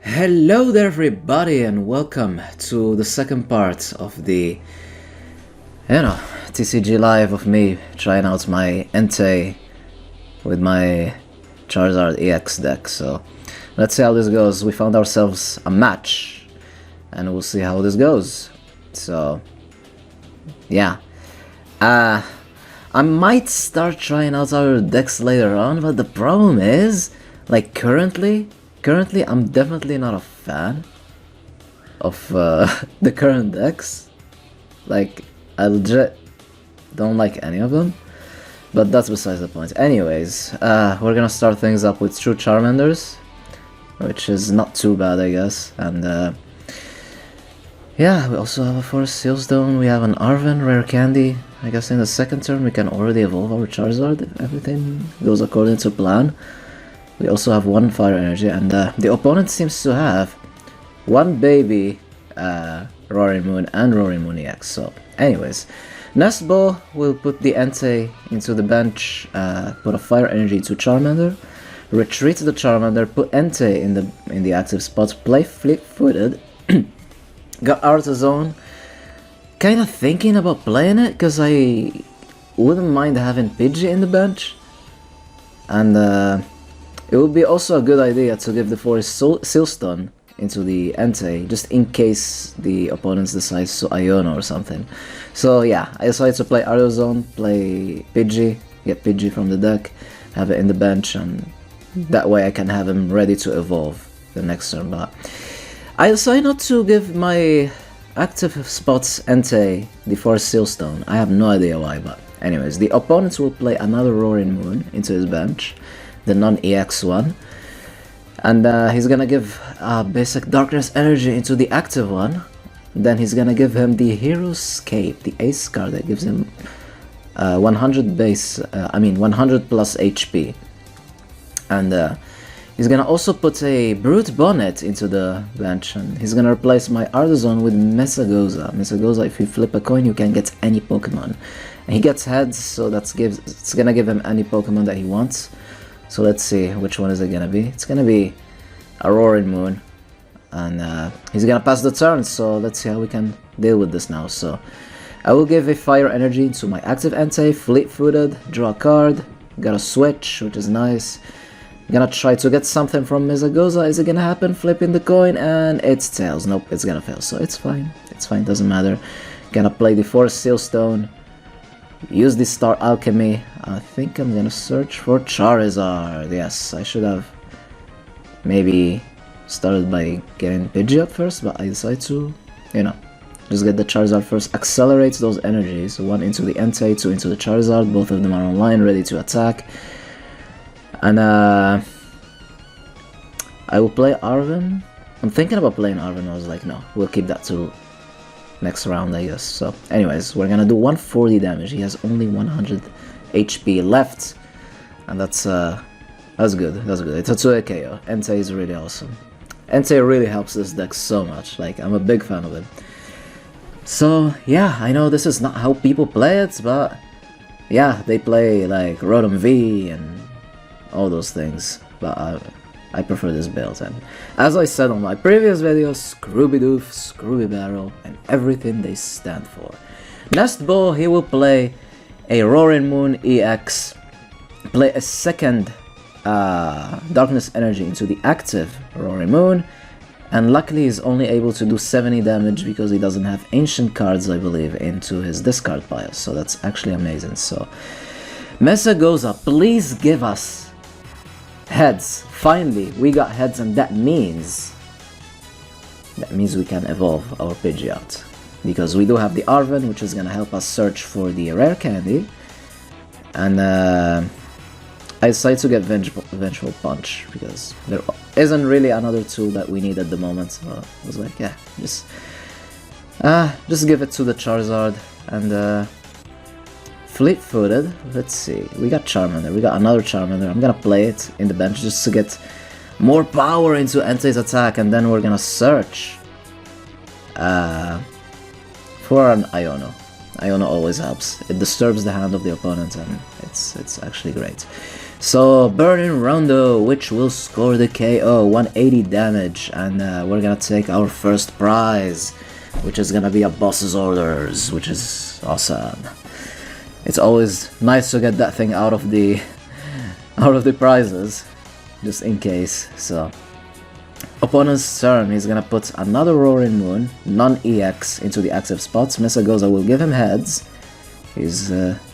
Hello there everybody and welcome to the second part of the, TCG live of me trying out my Entei with my Charizard EX deck. So let's see how this goes. We found ourselves a match and we'll see how this goes. So yeah, I might start trying out our decks later on, but the problem is, like, currently I'm definitely not a fan of the current decks. Like, I legit don't like any of them, but that's besides the point. Anyways, we're gonna start things up with two Charmanders, which is not too bad, I guess. And yeah, we also have a Forest Sealstone, we have an Arven, Rare Candy. I guess in the second turn we can already evolve our Charizard if everything goes according to plan. We also have one Fire Energy, and the opponent seems to have one baby Roaring Moon and Roaring Moon EX. So anyways, Nest Ball will put the Entei into the bench, put a Fire Energy into Charmander, retreat the Charmander, put Entei in the active spot, play Fleet-Footed, got Artazone. Kinda thinking about playing it, because I wouldn't mind having Pidgey in the bench, and it would be also a good idea to give the Forest Sealstone into the Entei, just in case the opponents decides to Iono or something. So yeah, I decided to play Artazone, play Pidgey, get Pidgey from the deck, have it in the bench, and that way I can have him ready to evolve the next turn. But I decided not to give my active spots Entei the Forest Sealstone. I have no idea why, but anyways, the opponents will play another Roaring Moon into his bench, the non-EX one, and he's gonna give basic Darkness Energy into the active one. Then he's gonna give him the Hero's Scape, the ace card that gives him 100 plus HP, and he's gonna also put a Brute Bonnet into the bench, and he's gonna replace my Artazone with Mesagoza. Mesagoza, if you flip a coin, you can get any Pokemon, and he gets heads, so it's gonna give him any Pokemon that he wants. So let's see, which one is it gonna be? It's gonna be a Roaring Moon, and he's gonna pass the turn, so let's see how we can deal with this now. So I will give a Fire Energy to my active Entei, Fleet-Footed, draw a card, got a switch, which is nice. Gonna try to get something from Mesagoza. Is it gonna happen? Flipping the coin, and it's tails. Nope, it's gonna fail, so it's fine, doesn't matter. Gonna play the Forest Sealstone, use the Star Alchemy. I think I'm gonna search for Charizard. Yes, I should have maybe started by getting Pidgey up first, but I decided to, just get the Charizard first. Accelerates those energies. One into the Entei, two into the Charizard. Both of them are online, ready to attack. And I will play Arven. I'm thinking about playing Arven. I was like, no, we'll keep that to next round, I guess. So anyways, we're gonna do 140 damage. He has only 100 HP left, and that's good. That's good. It's a 2 KO. Entei is really awesome. Entei really helps this deck so much. Like, I'm a big fan of it. So yeah, I know this is not how people play it, but yeah, they play like Rotom V and all those things, but I prefer this build. And as I said on my previous videos, Scrooby-Doof, Scrooby Barrel, and everything they stand for. Nest Ball, he will play a Roaring Moon EX, play a second Darkness Energy into the active Roaring Moon, and luckily he's only able to do 70 damage because he doesn't have ancient cards, I believe, into his discard pile, so that's actually amazing. So Mesagoza, please give us heads. Finally, we got heads, and that means we can evolve our Pidgey out, because we do have the Arven, which is gonna help us search for the Rare Candy, and I decided to get Vengeful Punch because there isn't really another tool that we need at the moment. So I was like, yeah, just give it to the Charizard. And Fleet-Footed, let's see, we got Charmander, we got another Charmander. I'm gonna play it in the bench just to get more power into Entei's attack, and then we're gonna search for an Iono. Iono always helps. It disturbs the hand of the opponent, and it's actually great. So Burning Rondo, which will score the KO, 180 damage, and we're gonna take our first prize, which is gonna be a boss's orders, which is awesome. It's always nice to get that thing out of the prizes, just in case. So opponent's turn, he's gonna put another Roaring Moon, non-EX, into the active spots. Mesagoza will give him heads. He's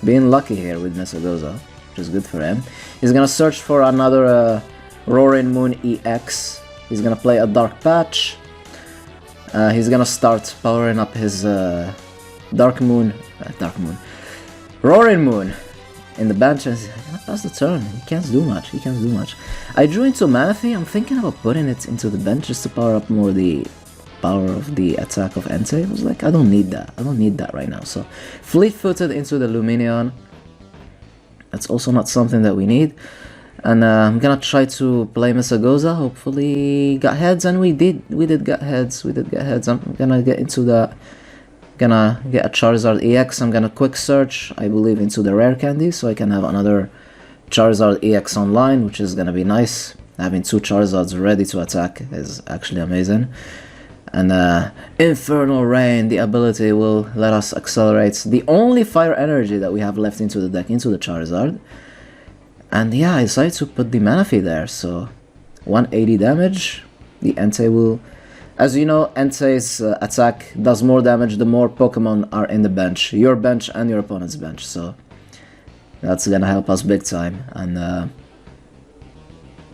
being lucky here with Mesagoza, which is good for him. He's gonna search for another Roaring Moon EX. He's gonna play a Dark Patch. He's gonna start powering up his Roaring Moon in the bench, and he's gonna pass the turn. He can't do much. I drew into Manatee. I'm thinking about putting it into the bench just to power up more the power of the attack of Entei. I was like, I don't need that right now. So fleet-footed into the Luminion. That's also not something that we need. And I'm gonna try to play Mesagoza. Hopefully got heads, and we did get heads. I'm gonna get into the gonna get a Charizard EX. I'm gonna quick search, I believe, into the rare candy, so I can have another Charizard EX online, which is gonna be nice. Having two Charizards ready to attack is actually amazing. And Infernal Rain, the ability will let us accelerate the only fire energy that we have left into the deck, into the Charizard. And yeah, I decided to put the Manaphy there, so 180 damage. The Entei will... As you know, Entei's attack does more damage the more Pokemon are in the bench. Your bench and your opponent's bench, so that's gonna help us big time. And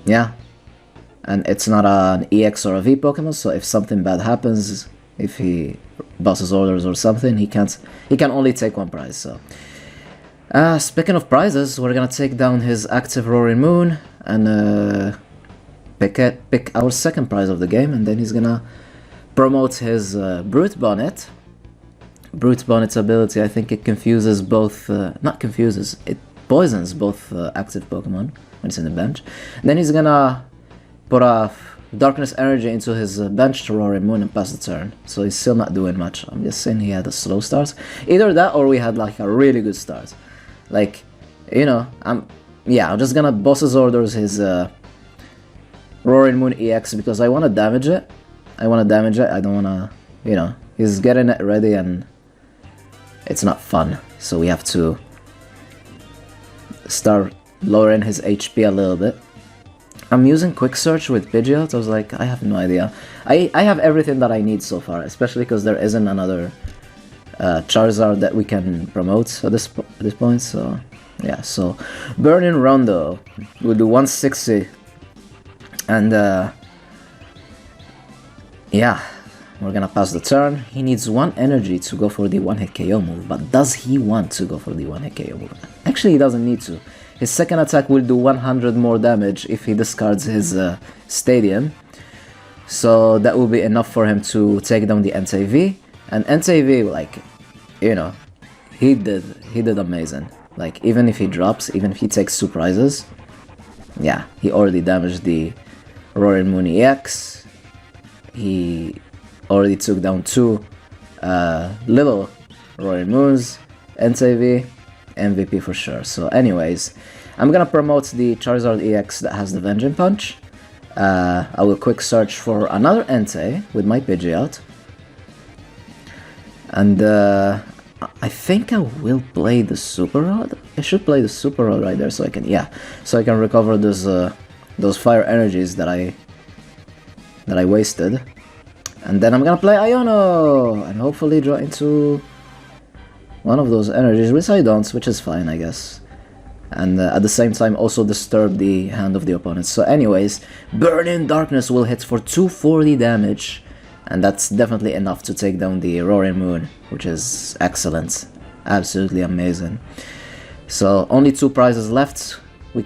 yeah. And it's not an EX or a V Pokemon, so if something bad happens, if he bosses orders or something, he can only take one prize. So speaking of prizes, we're gonna take down his active Roaring Moon and pick our second prize of the game, and then he's gonna promote his Brute Bonnet. Brute Bonnet's ability, I think it confuses both, not confuses, it poisons both active Pokemon when it's in the bench. And then he's gonna put a Darkness Energy into his bench to Roaring Moon and pass the turn. So he's still not doing much. I'm just saying he had a slow start. Either that or we had like a really good start. Like, you know, I'm just gonna boss's orders his Roaring Moon EX because I want to damage it. I don't want to, you know, he's getting it ready and it's not fun. So we have to start lowering his HP a little bit. I'm using Quick Search with Pidgeot. I was like, I have no idea. I have everything that I need so far, especially because there isn't another Charizard that we can promote at this point. So yeah, so Burning Rondo, we'll do 160. And yeah, we're gonna pass the turn. He needs one energy to go for the one-hit KO move, but does he want to go for the one-hit KO move? Actually, he doesn't need to. His second attack will do 100 more damage if he discards his Stadium. So that will be enough for him to take down the Entei V. And Entei V, like, you know, he did amazing. Like, even if he drops, even if he takes two prizes, yeah, he already damaged the Roaring Moon EX. He already took down two little Roaring Moons. Entei V, MVP for sure. So anyways, I'm gonna promote the Charizard EX that has the Vengeance Punch. I will quick search for another Entei with my Pidgeot. And I think I will play the Super Rod. I should play the Super Rod right there so I can, yeah, so I can recover those fire energies that I wasted. And then I'm gonna play Iono and hopefully draw into one of those energies, which I don't, which is fine, I guess. And at the same time also disturb the hand of the opponent. So anyways, Burning Darkness will hit for 240 damage. And that's definitely enough to take down the Roaring Moon, which is excellent. Absolutely amazing. So only two prizes left. We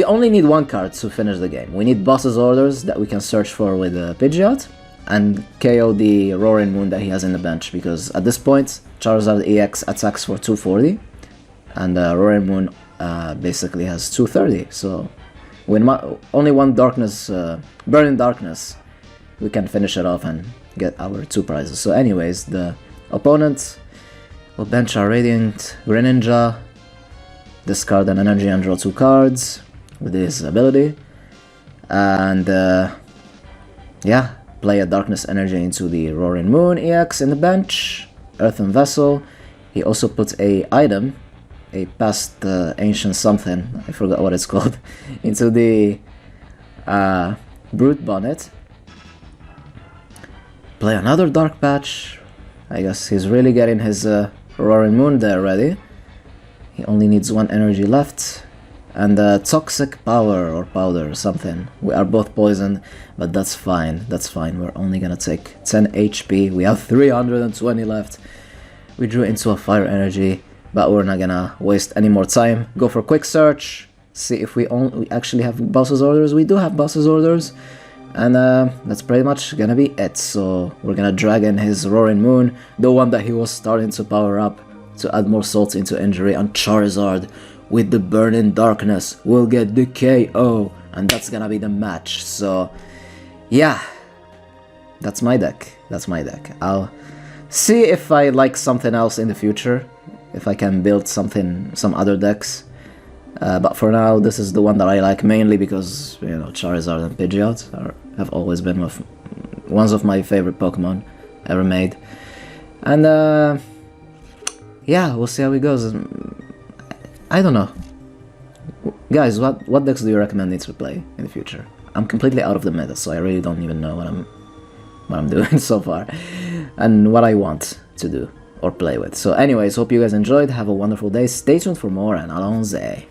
only need one card to finish the game. We need boss's orders that we can search for with Pidgeot and KO the Roaring Moon that he has in the bench, because at this point Charizard EX attacks for 240 and Roaring Moon basically has 230. So with only one darkness, Burning Darkness, we can finish it off and get our two prizes. So anyways, the opponent will bench a Radiant Greninja, discard an energy and draw 2 cards with this ability. And yeah, play a Darkness Energy into the Roaring Moon EX in the bench. Earthen Vessel. He also put a item, a past ancient something, I forgot what it's called, into the Brute Bonnet. Play another Dark Patch. I guess he's really getting his Roaring Moon there ready. He only needs 1 energy left. And Toxic Power or Powder or something. We are both poisoned, but that's fine. That's fine. We're only gonna take 10 HP. We have 320 left. We drew into a Fire Energy, but we're not gonna waste any more time. Go for Quick Search. See if we actually have Boss's Orders. We do have Boss's Orders. And that's pretty much gonna be it. So we're gonna drag in his Roaring Moon, the one that he was starting to power up to add more salt into injury, and Charizard with the Burning Darkness will get the KO, and that's gonna be the match. So yeah, that's my deck. That's my deck. I'll see if I like something else in the future, if I can build some other decks. But for now, this is the one that I like, mainly because, you know, Charizard and Pidgeot have always been ones of my favorite Pokemon ever made. And yeah, we'll see how it goes. I don't know. Guys, what decks do you recommend me to play in the future? I'm completely out of the meta, so I really don't even know what I'm doing so far and what I want to do or play with. So anyways, hope you guys enjoyed. Have a wonderful day. Stay tuned for more, and allons-y.